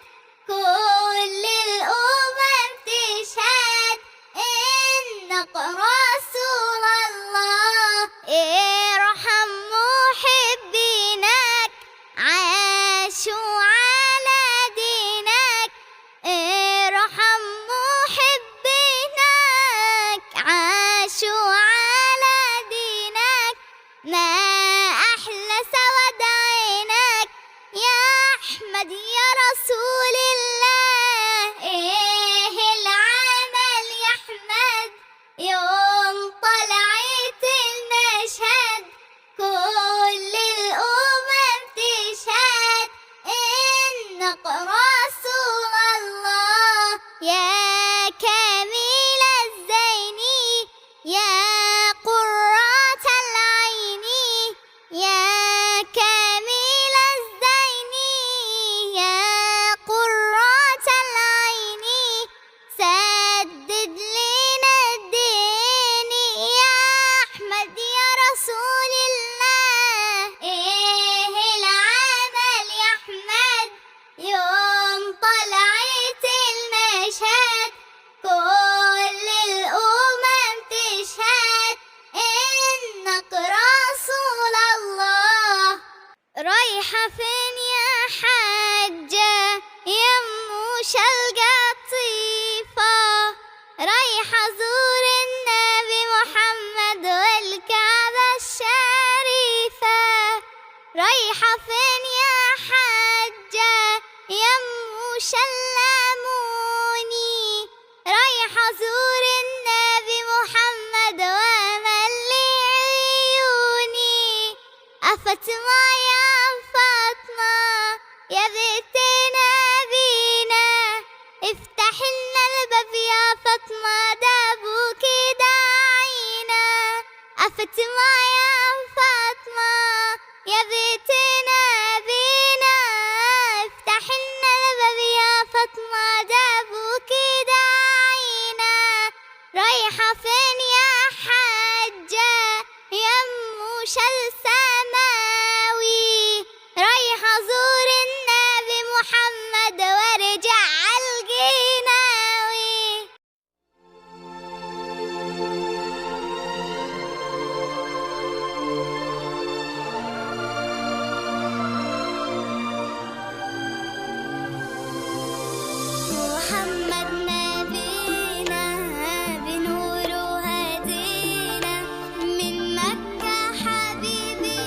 كل الامم تشهد انك رسول الله، ارحم محبينك عاشوا على دينك، ارحم محبينك عاشوا على دينك، ما أحلى سواد عينك يا أحمد يا رسول الله. إيه العمل يا أحمد يوم طلعت المشهد، كل الأمم تشهد إنك رسول الله، يا كامل الزين يا قرة العين، يا كامل الزين يا قرة العين، سدد لنا الدين يا أحمد يا رسول الله. إيه العمل يا أحمد يوم طلعت المشهد، كل الأمم تشهد إنك رسول الله. رايحة فين يا حجة يموش القطيفة، رايحة زور النبي محمد والكعبة الشريفة، رايحة فين يا حجة يموش اللاموني، رايحة زور النبي محمد وملي عيوني، فاطمة يا فاطمة يا بنت نبينا، افتح لنا الباب يا فاطمة ده ابوكي داعينا، فاطمة يا فاطمة يا بنت نبينا، افتح لنا الباب يا فاطمة ده ابوكي داعينا، رايحة فين يا حجة يموش السماوي، رايحة زور النبي محمد وارجع القناوي. محمد نبينا بنوره هدينا، من مكة حبيبي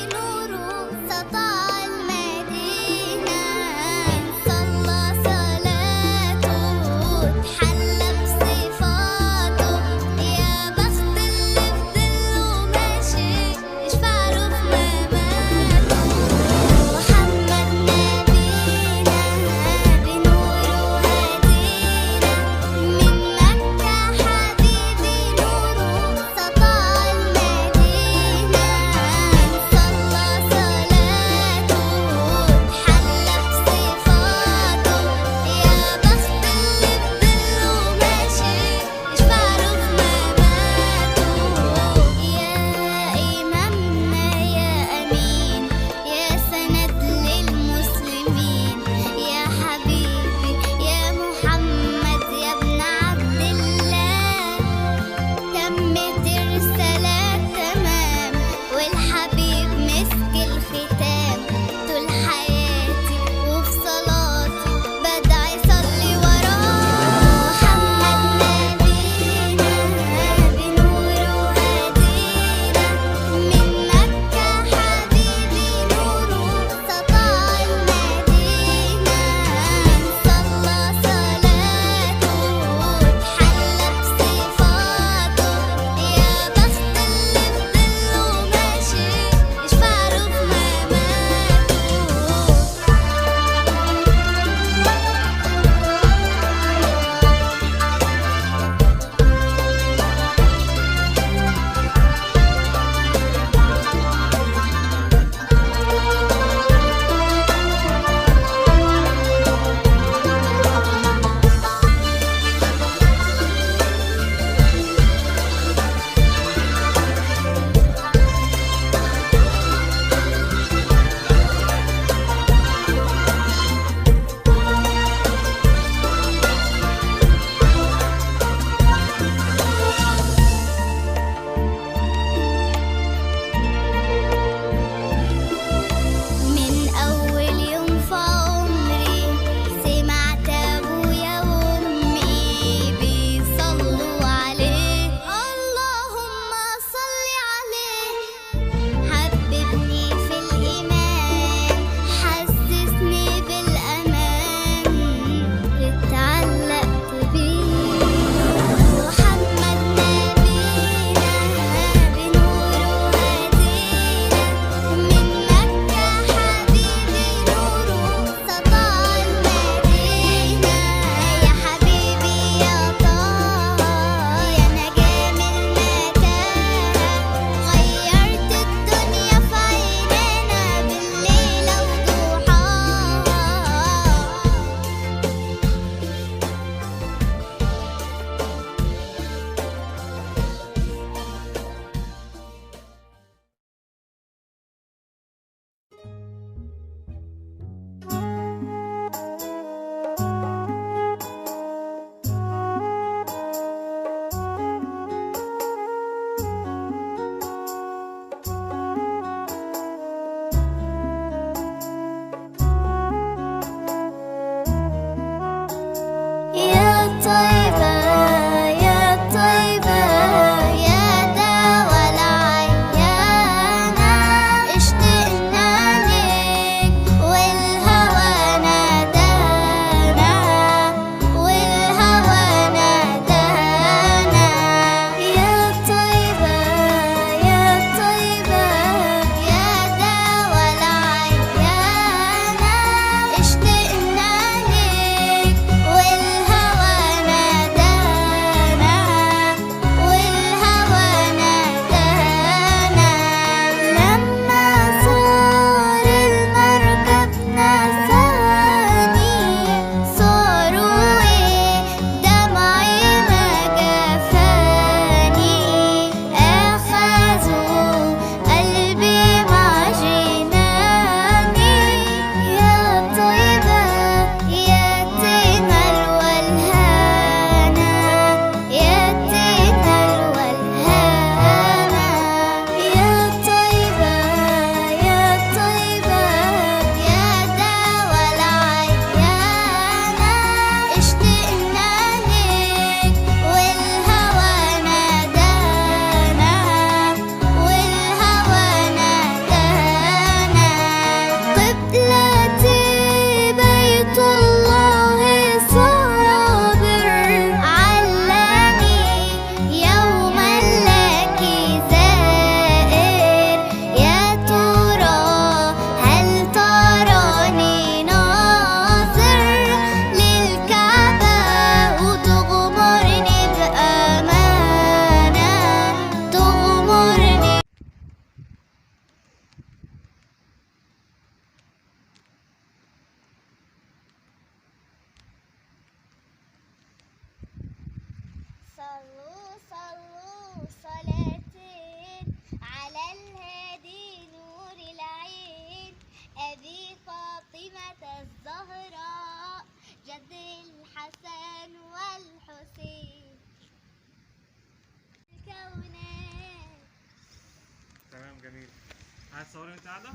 صلوا صلوا صلاتين على الهادي نور العين أبي فاطمة الزهراء جد الحسن والحسين الكونات. تمام جميل. هتصوري وانت قاعدة؟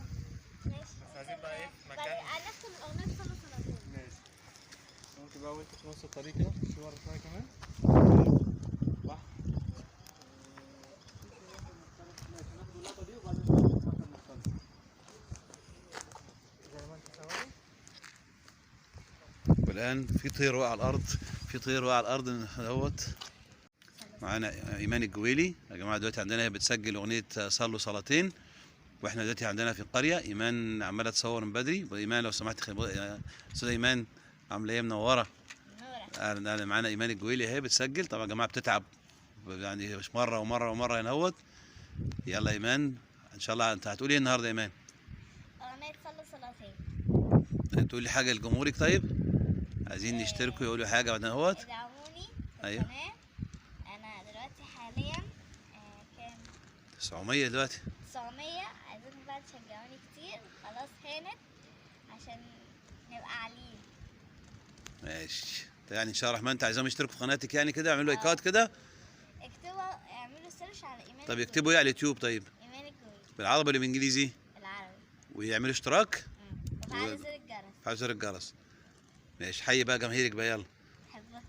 ماشي. بس عايزين بقى ايه في مكان. هنختم الأغنية بصلاة صلاتين. ماشي. ممكن بقى وانت في نص الطريق كده تمشي ورا شوية كمان. صح؟ والآن في طير وقع على الأرض، في طير وقع على الأرض اهوت. معانا إيمان الجويلي يا جماعة. دلوقتي عندنا هي بتسجل أغنية صلوا صلاتين، واحنا دلوقتي عندنا في القرية. إيمان عمالة تصور من بدري. وإيمان لو سمحت أستاذة إيمان عاملة إيه؟ منورة. أهلا. معانا إيمان الجويلي اهي بتسجل. طبعا يا جماعة بتتعب يعني مش مرة ومرة ومرة هنا اهوت. يلا إيمان إن شاء الله. أنت هتقولي إيه النهاردة يا إيمان؟ أغنية صلوا صلاتين. تقولي حاجة لجمهورك طيب؟ عايزين نشتركوا يقولوا حاجة بعدين اهوت. ادعموني في أيوه. القناة. أنا دلوقتي حاليا كام؟ 900 دلوقتي. 900. عايزينكم بقى تشجعوني كتير. خلاص هانت عشان نبقى عاليين. ماشي. يعني ان شاء الله الرحمن انت عايزهم يشتركوا في قناتك يعني كده، اعملوا لايكات كده. اكتبوا اعملوا سيرش على ايمان. طب يكتبوا ايه على اليوتيوب طيب؟ ايمان الجويلي بالعربي ولا بالانجليزي؟ بالعربي. ويعملوا اشتراك وفعلوا زر الجرس. وفعلوا زر الجرس. ماشي. حي بقى جماهيرك بقى يلا. بحبك.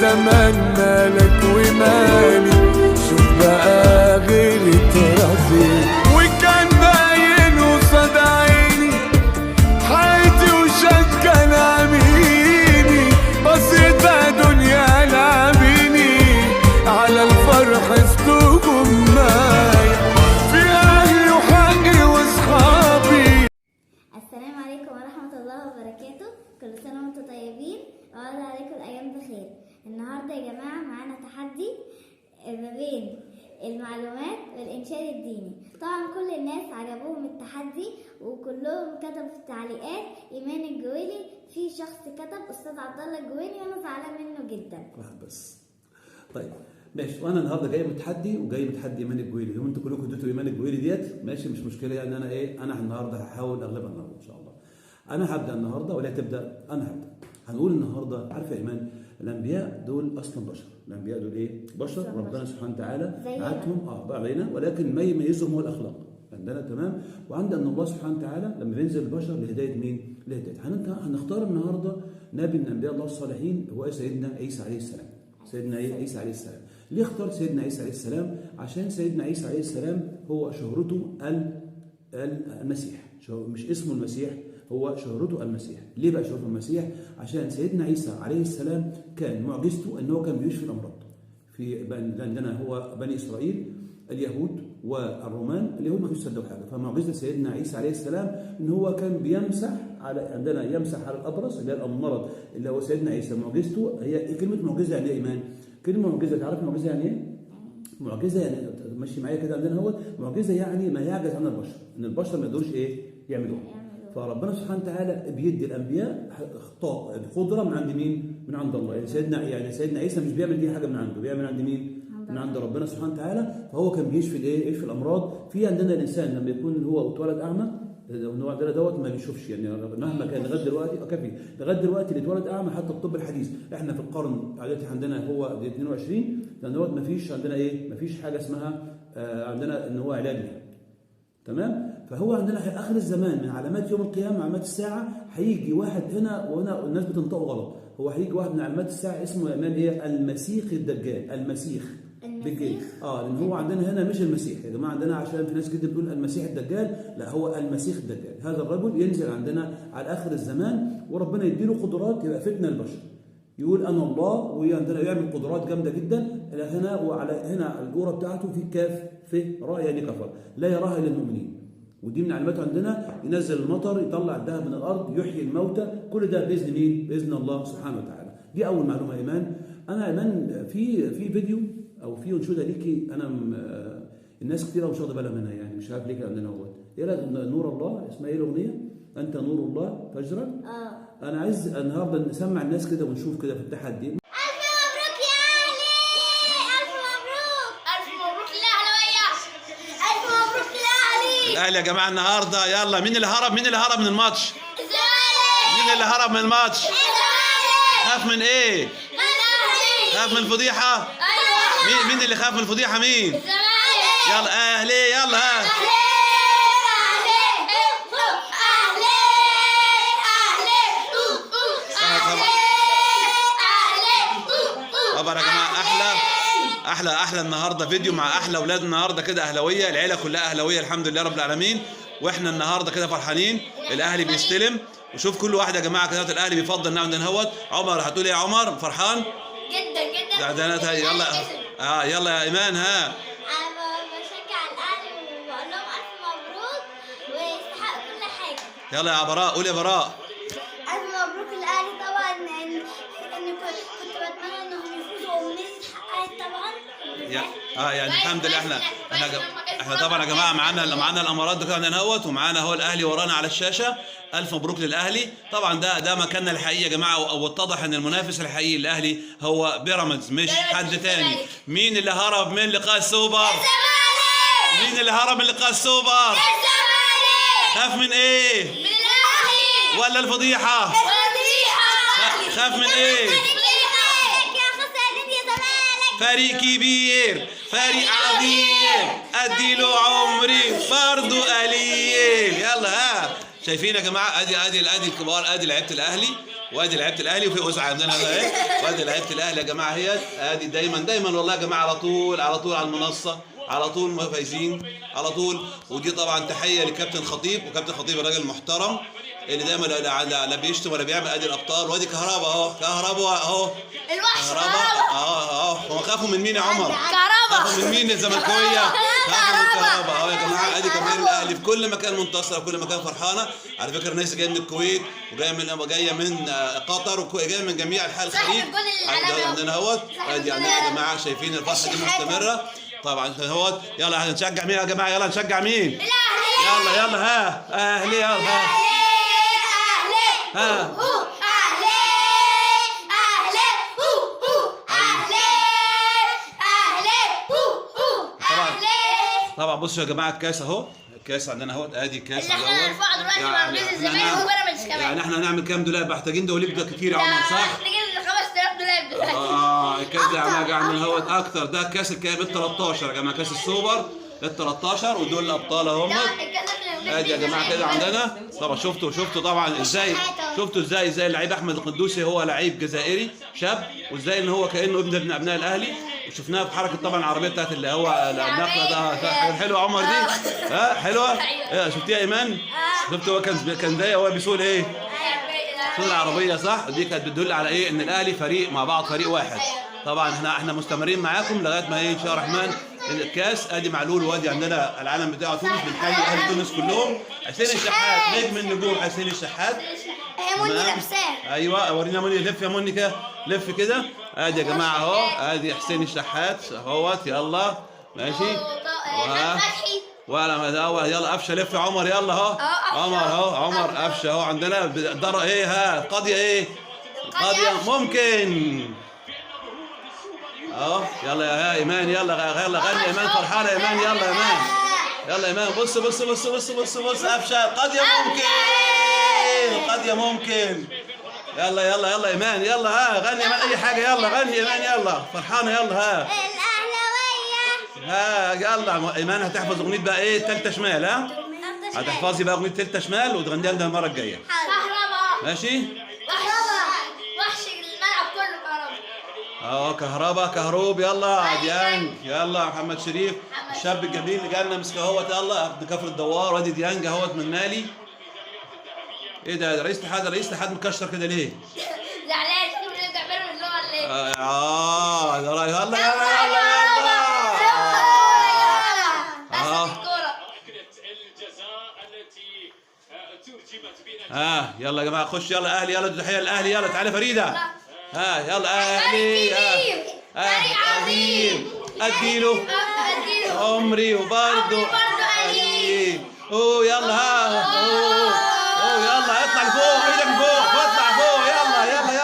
زمان مالك ومالي، شوف بقى غير التراثي وكان باين قصاد عيني حياتي وشك كلامي. وأقعد عليكم الأيام بخير. النهاردة يا جماعة معانا تحدي ما بين المعلومات والإنشاد الديني. طبعا كل الناس عجبوهم التحدي وكلهم كتبوا في التعليقات إيمان الجويلي. في شخص كتب أستاذ عبد الله الجويلي وأنا زعلان منه جدا. واحد بس. طيب ماشي، وانا النهارده جاي متحدي وجاي متحدي ايمان الجويلي. انتوا كلكم اديتوا ايمان الجويلي ديت، ماشي مش مشكله يعني. انا النهارده هحاول اغلبها النهارده ان شاء الله. انا هبدا النهارده ولا تبدا؟ انا هبدا. هنقول النهارده، عارفه يا ايمان الانبياء دول اصلا بشر. الانبياء دول ايه؟ بشر. ربنا سبحانه وتعالى بعتهم بعدين، ولكن ما يميزهم هو الاخلاق عندنا. تمام. وعند ان الله سبحانه وتعالى لما بينزل البشر لهدايه مين؟ لهدايه. هنختار النهارده نبي من انبياء الله الصالحين هو سيدنا عيسى عليه السلام. سيدنا عيسى عليه السلام. ليه اخترت سيدنا عيسى عليه السلام؟ عشان سيدنا عيسى عليه السلام هو شهرته المسيح. مش اسمه المسيح، هو شهرته المسيح. ليه بقى شهرته المسيح؟ عشان سيدنا عيسى عليه السلام كان معجزته انه كان بيشفي الامراض. عندنا هو بني اسرائيل اليهود والرومان، اليهود ما كانوش يصدقوا حاجه، فمعجزه سيدنا عيسى عليه السلام ان هو كان بيمسح على يمسح على الابرص اللي هي المرض اللي هو سيدنا عيسى. معجزته هي كلمه معجزه يعني ايه ايمان؟ كلمه معجزه، تعرف معجزه يعني ايه؟ معجزه يعني ماشي معايا كده عندنا هو معجزه يعني ما يعجز عنها البشر، ان البشر ما يقدروش ايه؟ يعملوها. فربنا سبحانه وتعالى بيدي الانبياء قدره من عند مين؟ من عند الله. يعني سيدنا عيسى مش بيعمل دي حاجه من عنده، بيعمل عند مين؟ من عند ربنا سبحانه وتعالى. فهو كان بيشفي الايه؟ يشفي الامراض. في عندنا الانسان لما يكون هو اتولد اعمى، النوع ده دوت ما بيشوفش يعني مهما كان لغايه دلوقتي كافي. لغايه دلوقتي اللي اتولد اعمى حتى الطب الحديث، احنا في القرن دلوقتي عندنا هو 22 لان دوت ما فيش عندنا ايه؟ ما فيش حاجه اسمها عندنا ان هو علاج لها. تمام؟ فهو عندنا اخر الزمان من علامات يوم القيامه، علامات الساعه، هيجي واحد هنا وهنا الناس بتنطقه غلط. هو هيجي واحد من علامات الساعه اسمه ايمان ايه؟ المسيح الدجال. المسيح لان هو عندنا هنا مش المسيح يا جماعه. عندنا عشان في ناس كده بتقول المسيح الدجال، لا هو المسيح الدجال. هذا الرجل ينزل عندنا على اخر الزمان وربنا يديله قدرات يبقى فتنه البشر. يقول انا الله وعندنا يعمل قدرات جامده جدا. هنا وعلى هنا الجوره بتاعته في كاف في راء يعني كفر لا يراها الا المؤمنين. ودي من علاماته عندنا. ينزل المطر، يطلع الذهب من الارض، يحيي الموتى، كل ده باذن مين؟ باذن الله سبحانه وتعالى. دي اول معلومه ايمان. انا ايمان في فيديو او في انشوده ليكي انا الناس كتير مش واخده بالها منها يعني مش عارف ليه عندنا هو ايه نور الله. اسمها ايه الاغنيه؟ انت نور الله فجرا. انا عايز النهارده نسمع الناس كده ونشوف كده في التحدي. ألف مبروك يا أهلي، ألف مبروك، ألف مبروك للأهلاوية، ألف مبروك للأهلي. الاهلي يا جماعه النهارده. يلا مين اللي هرب؟ مين اللي هرب من الماتش؟ الزمالك. مين اللي هرب من الماتش؟ الزمالك. خاف من ايه؟ خاف من الفضيحه؟ أيوة. مين اللي خاف من الفضيحه؟ مين؟ الزمالك. يلا اهلي يلا ها. طبعا يا جماعه احلى النهارده فيديو مع احلى اولاد النهارده كده اهلاويه. العيله كلها اهلاويه الحمد لله رب العالمين. واحنا النهارده كده فرحانين. الاهلي بيستلم وشوف كل واحد يا جماعه كده الاهلي بيفضل نعم دنهوت. عمر هتقول ايه يا عمر؟ فرحان جدا يلا يلا يا ايمان ها. انا بشجع الاهلي وبقول لهم الف مبروك ويستحقوا كل حاجه. يلا يا براء قول يا براء. الف مبروك الاهلي طبعا. ان كنت بتمنى انهم يفوزوا وامنيتي اتحققت طبعا. يعني الحمد لله احنا طبعا يا جماعه معانا الامارات ده كده اهوت ومعانا هو الاهلي ورانا على الشاشه. الف مبروك للاهلي. طبعا ده مكاننا الحقيقي يا جماعه. واتضح ان المنافس الحقيقي للاهلي هو بيراميدز مش حد تاني. مين اللي هرب من لقاء السوبر؟ الزمالك. مين اللي هرب من لقاء السوبر؟ الزمالك. خاف من ايه؟ من الاهلي ولا الفضيحه؟ خاف من ايه؟ فريق كبير، فريق عظيم، اديله عمري برضه قليل. يلا ها. شايفين يا جماعه؟ ادي الكبار، ادي لعيبه الاهلي وادي لعيبه الاهلي وفي وسع عندنا اهي وادي لعيبه الاهلي يا جماعه. هي ادي دايما والله يا جماعه على طول على المنصه على طول فايزين على طول. ودي طبعا تحيه لكابتن خطيب، وكابتن خطيب الراجل المحترم اللي دايما لا بيشتم ولا بيعمل. ادي الابطال، وادي كهربا اهو، كهربا اهو، الوحش كهربا اهو. هم خافوا من مين يا عمر؟ كهربا. خافوا من مين الزملكاويه؟ خافوا من كهربا اهو. يا جماعه ادي جماهير الاهلي في كل مكان منتصره، وكل مكان فرحانه. على فكره الناس جايه من الكويت، وجايه من قطر، وجايه من جميع انحاء الخليج. عندنا اهوت، ادي عندنا يا جماعه شايفين الفرحه دي مستمره طبعا اهوت. يلا هنشجع مين يا جماعه؟ يلا نشجع مين؟ الاهلي. يلا ها اهلي، يلا ها ها طبعا. بصوا يا جماعه الكاس اهو، الكاس عندنا اهوت، ادي الكاس اللي احنا هنرفعه دلوقتي مع نادي الزمالك وبيراميدز كمان. يعني احنا هنعمل كام دولاب؟ محتاجين دولاب كتير يا عمر صح؟ محتاجين 5000 دولاب دلوقتي. الكاس ده يا جماعه عندنا اهوت اكتر. ده الكاس الكام؟ ال 13 يا جماعه، كاس السوبر ال 13، ودول الابطال اهم. ادي يا جماعه كده عندنا طبعا. شفتوا طبعا ازاي، شفتوا ازاي اللعيب احمد القدوسي هو لعيب جزائري شاب، وازاي ان هو كانه ابن من ابناء الاهلي. وشفناها في حركه طبعا العربيه بتاعت اللي هو النقله ده. حاجه حلوه عمر دي، ها حلوه. شفتيها ايمان؟ شفت هو كان زي هو بيسوق ايه؟ بيسوق العربيه صح؟ دي كانت بتدل على ايه؟ ان الاهلي فريق مع بعض، فريق واحد. طبعا احنا مستمرين معاكم لغايه ما ان شاء الله الرحمن الكاس. ادي معلول، وادي عندنا العلم بتاع تونس، بنحيي اهل تونس كلهم. حسين الشحات نجم النجوم، حسين الشحات. مني لابساه. ايوه ورينا مني، لف يا مني كده، لف كده. ادي يا جماعه اهو، ادي حسين الشحات اهوت. يلا ماشي. ولا يلا قفشه، لف يا عمر. يلا اهو عمر اهو، عمر قفشه اهو. عندنا درة ايه؟ ها قاضيه ايه؟ قاضيه ممكن اهو. يلا يا ايمان، يلا غني ايمان، فرحانه ايمان. يلا يا ايمان، يلا ايمان. بص قفشه قاضيه ممكن، قاضيه ممكن. يلا ايمان، يلا ها غني ايمان اي حاجه. يلا غني ايمان، يلا فرحانه. يلا ها يلا ايمان هتحفظ اغنيه بقى ايه؟ تالتة شمال. ها هتحفظي بقى اغنيه تالتة شمال وتغنيها لنا المره الجايه. كهربا ماشي. وحش الملعب كله كهربا. كهربا كهروب. يلا عديان، يلا محمد شريف الشاب الجميل اللي جالنا مسك اهوت. يلا ابن كفر الدوار. وادي ديانج اهوت من مالي. ايه ده رئيس الاتحاد مكشر كده ليه؟ زعلان بيعملوا من اللغه اللي يلا يلا يا جماعه خش. يلا اهلي، يلا تحيه الاهلي. يلا تعالى فريده. يلا اهلي. عظيم اديله عمري وبرضه قليل. يلا يلا اطلع لفوق، ايدك لفوق، واطلع فوق. يلا اهلي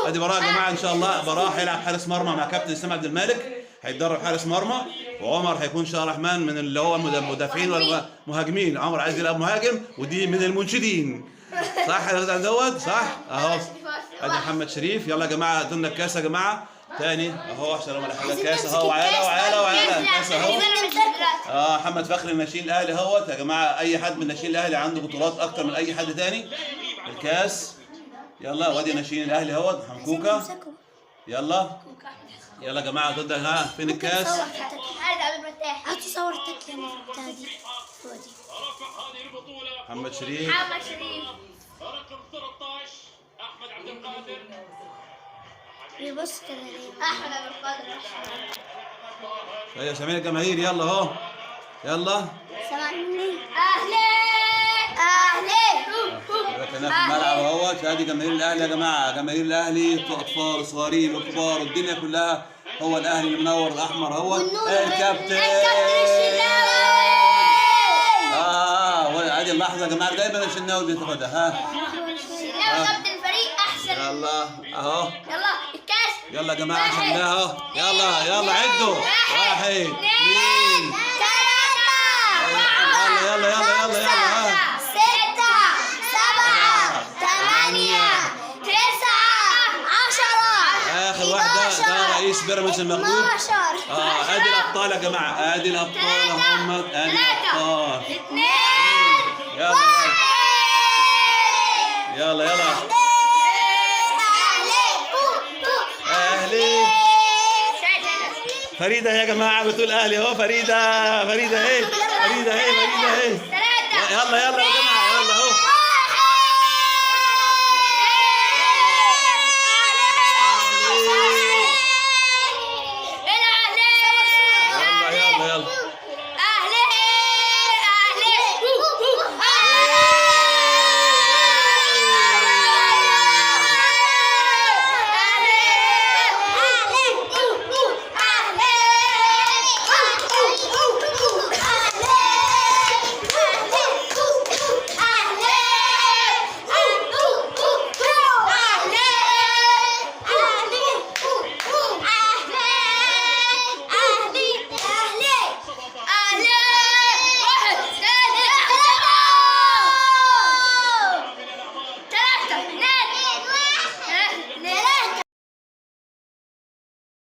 ادي براء يا جماعه. ان شاء الله براء هيلعب حارس مرمى مع كابتن اسلام عبد المالك، هيتدرب حارس مرمى. وعمر هيكون ان شاء الله الرحمن من اللي هو المدافعين والمهاجمين. عمر عايز يلعب مهاجم، ودي من المنشدين صح يا دوت صح اهو. ادي محمد شريف. يلا يا جماعه ادونا الكاس يا جماعه تاني اهو، عشان ولا حاجه. الكاس اهو، وعياله الكاس اهو. محمد فخري ناشئين الاهلي اهوت يا جماعه. اي حد من ناشئين الاهلي عنده بطولات اكتر من اي حد تاني. الكاس يلا. وادي ناشئين الاهلي اهوت حمكوكه. يلا يا جماعه ضد. فين الكاس؟ هتصور التكلمه بتاعتي دي. محمد شريف رقم 13 احمد عبد القادر. بيبص كده ليه؟ احمد عبد القادر. يا سامعين الجماهير. يلا اهو يلا سامعني. اهلي كنا في الملعب اهوت. ادي جماهير الاهلي يا جماعه، جماهير الاهلي اطفال صغيرين وكبار، والدنيا كلها. هو الاهلي اللي منور الاحمر اهوت. الكابتن ادي اللحظه يا جماعه دايما الشناوي بياخدها. الشناوي كابتن الفريق احسن. يلا اهو. يلا الكاس. يلا يا جماعه شلناها اهو. يلا عدوا. 1 2 3 يلا 6 7 8 9 10 اخر واحد ده رئيس بيراميدز المغلوب. 12. ادي الابطال يا جماعه، ادي الابطال هم، ادي الابطال. 2. يلا يلا اهلي. فريده يا جماعه بتقول اهلي اهو. فريده اهي، فريده اهي. يلا يلا يا جماعه.